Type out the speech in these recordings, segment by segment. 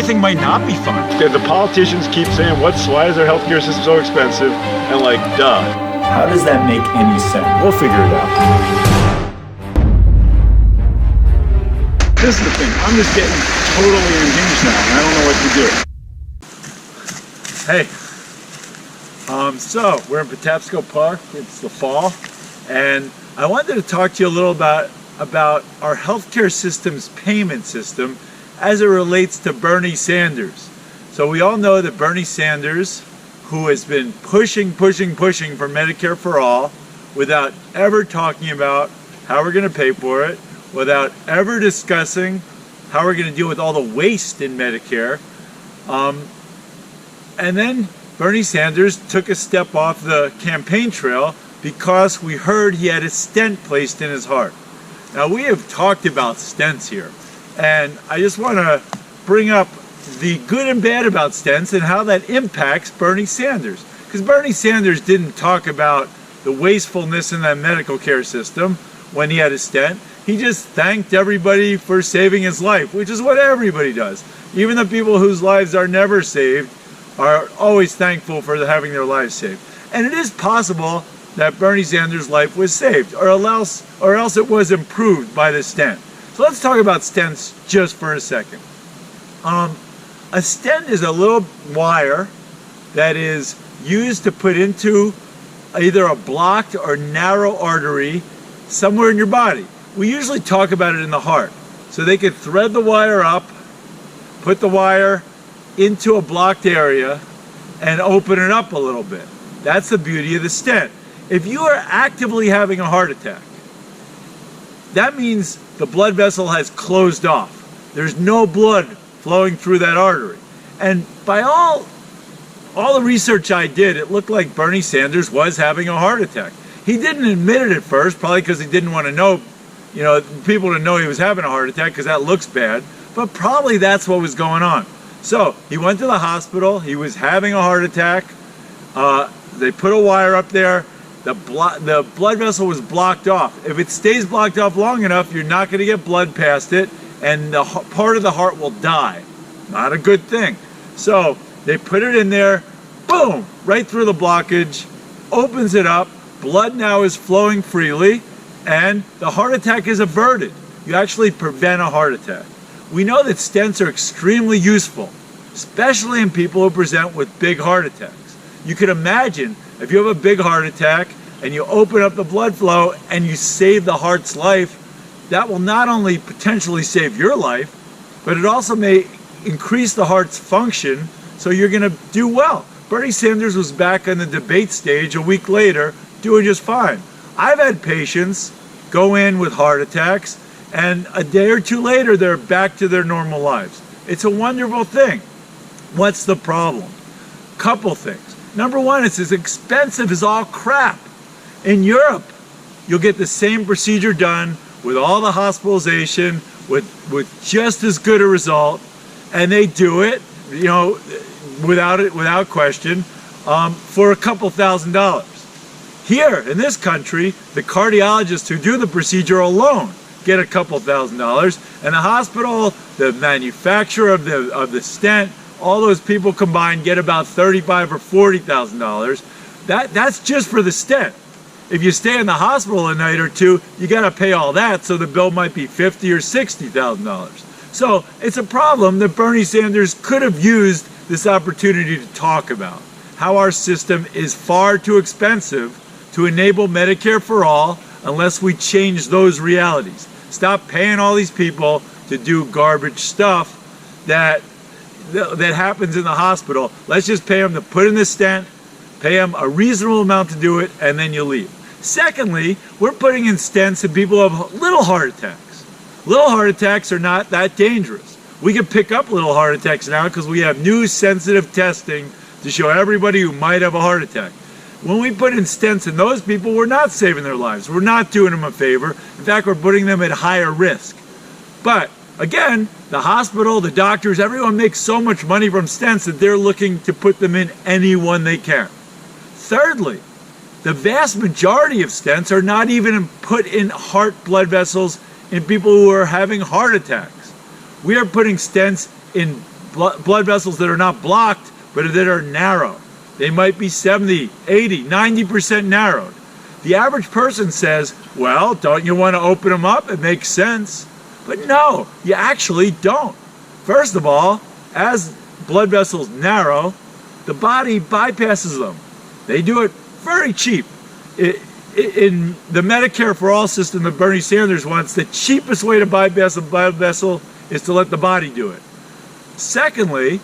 everything might not be fun. The politicians keep saying, why is our healthcare system so expensive? And like, duh. How does that make any sense? We'll figure it out. This is the thing. I'm just getting totally unhinged now, and I don't know what to do. Hey, so we're in Patapsco Park. It's the fall, and I wanted to talk to you a little about our healthcare system's payment system as it relates to Bernie Sanders. So we all know that Bernie Sanders, who has been pushing for Medicare for all without ever talking about how we're going to pay for it, without ever discussing how we're going to deal with all the waste in Medicare. And then Bernie Sanders took a step off the campaign trail because we heard he had a stent placed in his heart. Now, we have talked about stents here, and I just want to bring up the good and bad about stents and how that impacts Bernie Sanders. Because Bernie Sanders didn't talk about the wastefulness in that medical care system when he had a stent. He just thanked everybody for saving his life, which is what everybody does. Even the people whose lives are never saved are always thankful for having their lives saved. And it is possible that Bernie Sanders' life was saved, or else it was improved by the stent. So let's talk about stents just for a second. A stent is a little wire that is used to put into either a blocked or narrow artery somewhere in your body. We usually talk about it in the heart. So they could thread the wire up, put the wire into a blocked area, and open it up a little bit. That's the beauty of the stent. If you are actively having a heart attack, that means the blood vessel has closed off. There's no blood flowing through that artery. And by all the research I did, it looked like Bernie Sanders was having a heart attack. He didn't admit it at first, probably because he didn't want to know, people to know he was having a heart attack, because that looks bad. But probably that's what was going on. So he went to the hospital. He was having a heart attack. They put a wire up there. The blood vessel was blocked off. If it stays blocked off long enough, you're not going to get blood past it, and the part of the heart will die. Not a good thing. So they put it in there, boom, right through the blockage, opens it up, blood now is flowing freely, and the heart attack is averted. You actually prevent a heart attack. We know that stents are extremely useful, especially in people who present with big heart attacks. You can imagine if you have a big heart attack and you open up the blood flow and you save the heart's life, that will not only potentially save your life, but it also may increase the heart's function, so you're going to do well. Bernie Sanders was back on the debate stage a week later doing just fine. I've had patients go in with heart attacks, and a day or two later, they're back to their normal lives. It's a wonderful thing. What's the problem? Couple things. Number one, it's as expensive as all crap. In Europe, you'll get the same procedure done with all the hospitalization, with just as good a result, and they do it, without question, for a couple $1,000s. Here in this country, the cardiologists who do the procedure alone get a couple $1,000s, and the hospital, the manufacturer of the stent, all those people combined get about $35,000 or $40,000. That's just for the stent. If you stay in the hospital a night or two, you got to pay all that, so the bill might be $50,000 or $60,000. So it's a problem that Bernie Sanders could have used this opportunity to talk about. How our system is far too expensive to enable Medicare for all unless we change those realities. Stop paying all these people to do garbage stuff that happens in the hospital. Let's just pay them to put in the stent, pay them a reasonable amount to do it, and then you leave. Secondly, we're putting in stents in people who have little heart attacks. Little heart attacks are not that dangerous. We can pick up little heart attacks now because we have new sensitive testing to show everybody who might have a heart attack. When we put in stents in those people, we're not saving their lives. We're not doing them a favor. In fact, we're putting them at higher risk. But again, the hospital, the doctors, everyone makes so much money from stents that they're looking to put them in anyone they can. Thirdly, the vast majority of stents are not even put in heart blood vessels in people who are having heart attacks. We are putting stents in blood vessels that are not blocked, but that are narrow. They might be 70, 80, 90% narrowed. The average person says, well, don't you want to open them up? It makes sense. But no, you actually don't. First of all, as blood vessels narrow, the body bypasses them. They do it very cheap. In the Medicare for All system that Bernie Sanders wants, the cheapest way to bypass a blood vessel is to let the body do it. Secondly,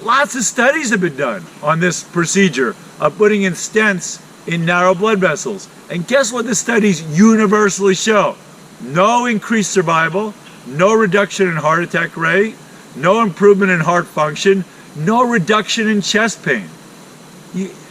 lots of studies have been done on this procedure of putting in stents in narrow blood vessels. And guess what the studies universally show? No increased survival, no reduction in heart attack rate, no improvement in heart function, no reduction in chest pain.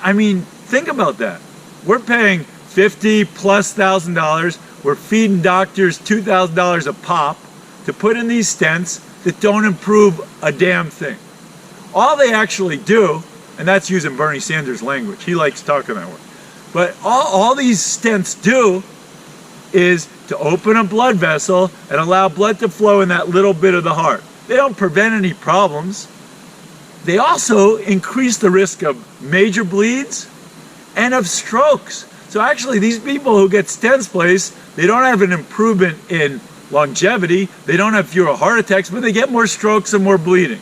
I mean, think about that. We're paying $50,000+. We're feeding doctors $2,000 a pop to put in these stents that don't improve a damn thing. All they actually do, and that's using Bernie Sanders' language, he likes talking that way, but all these stents do is to open a blood vessel and allow blood to flow in that little bit of the heart. They don't prevent any problems. They also increase the risk of major bleeds and of strokes. So actually, these people who get stents placed, they don't have an improvement in longevity, they don't have fewer heart attacks, but they get more strokes and more bleeding.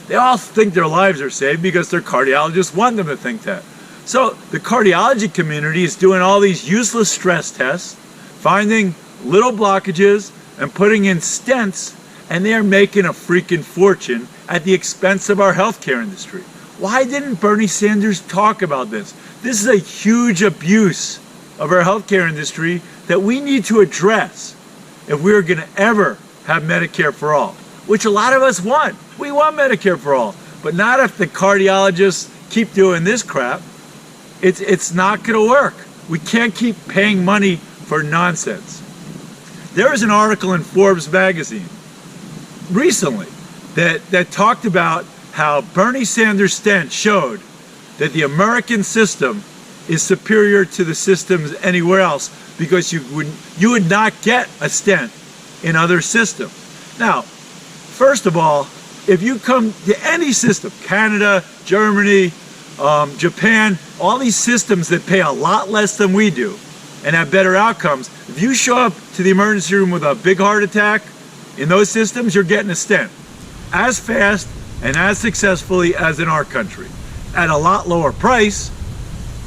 They all think their lives are saved because their cardiologists want them to think that. So the cardiology community is doing all these useless stress tests, finding little blockages and putting in stents, and they're making a freaking fortune at the expense of our healthcare industry. Why didn't Bernie Sanders talk about this? This is a huge abuse of our healthcare industry that we need to address if we're going to ever have Medicare for all, which a lot of us want. We want Medicare for all, but not if the cardiologists keep doing this crap. It's not going to work. We can't keep paying money for nonsense. There was an article in Forbes magazine recently that talked about how Bernie Sanders' stent showed that the American system is superior to the systems anywhere else because you would not get a stent in other systems. Now, first of all, if you come to any system, Canada, Germany, Japan, all these systems that pay a lot less than we do and have better outcomes, if you show up to the emergency room with a big heart attack, in those systems, you're getting a stent as fast and as successfully as in our country at a lot lower price.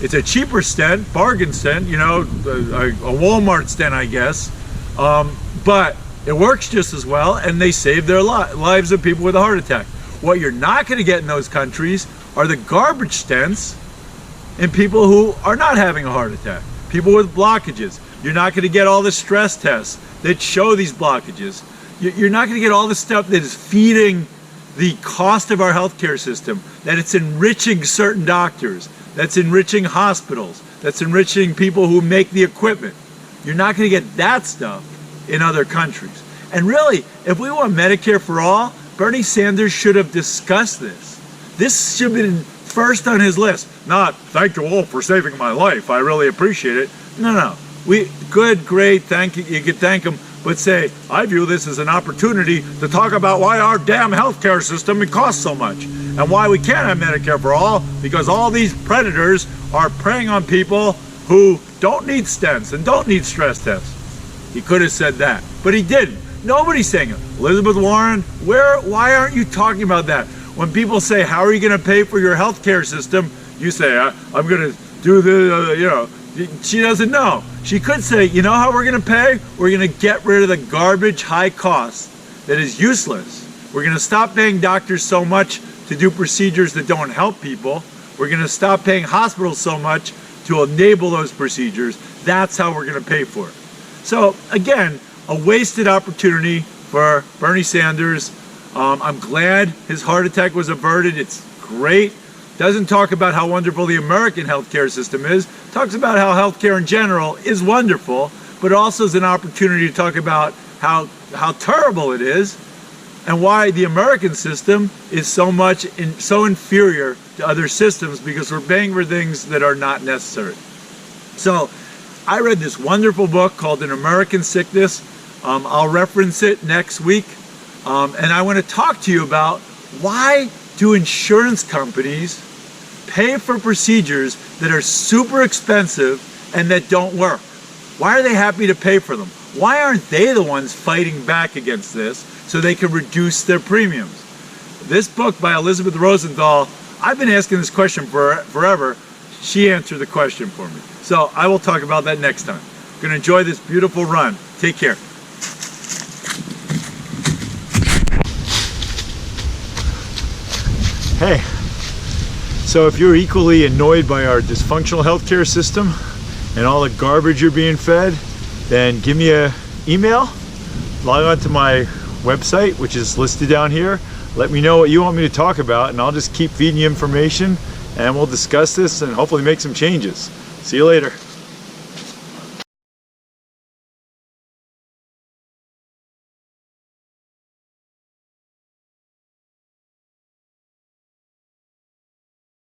It's a cheaper stent, bargain stent, you know, a Walmart stent, I guess, but it works just as well, and they save their lives of people with a heart attack. What you're not going to get in those countries are the garbage stents in people who are not having a heart attack, people with blockages. You're not going to get all the stress tests that show these blockages. You're not going to get all the stuff that is feeding the cost of our healthcare system, that it's enriching certain doctors, that's enriching hospitals, that's enriching people who make the equipment. You're not going to get that stuff in other countries. And really, if we want Medicare for all, Bernie Sanders should have discussed this. This should have been first on his list. Not, thank you all for saving my life, I really appreciate it. No. Good, great, thank you, you could thank him, but say, I view this as an opportunity to talk about why our damn healthcare system costs so much and why we can't have Medicare for all, because all these predators are preying on people who don't need stents and don't need stress tests. He could have said that, but he didn't. Nobody's saying it. Elizabeth Warren, why aren't you talking about that? When people say, how are you going to pay for your healthcare system? You say, I'm going to do the, she doesn't know. She could say, you know how we're going to pay? We're going to get rid of the garbage high cost that is useless. We're going to stop paying doctors so much to do procedures that don't help people. We're going to stop paying hospitals so much to enable those procedures. That's how we're going to pay for it. So again, a wasted opportunity for Bernie Sanders. I'm glad his heart attack was averted. It's great. Doesn't talk about how wonderful the American healthcare system is. Talks about how healthcare in general is wonderful, but also is an opportunity to talk about how terrible it is and why the American system is so inferior to other systems because we're paying for things that are not necessary. So I read this wonderful book called An American Sickness. I'll reference it next week. And I want to talk to you about Why do insurance companies pay for procedures that are super expensive and that don't work? Why are they happy to pay for them? Why aren't they the ones fighting back against this so they can reduce their premiums? This book by Elizabeth Rosenthal, I've been asking this question for forever. She answered the question for me. So I will talk about that next time. Gonna enjoy this beautiful run. Take care. Hey, so if you're equally annoyed by our dysfunctional healthcare system and all the garbage you're being fed, then give me an email, log on to my website, which is listed down here. Let me know what you want me to talk about, and I'll just keep feeding you information, and we'll discuss this and hopefully make some changes. See you later.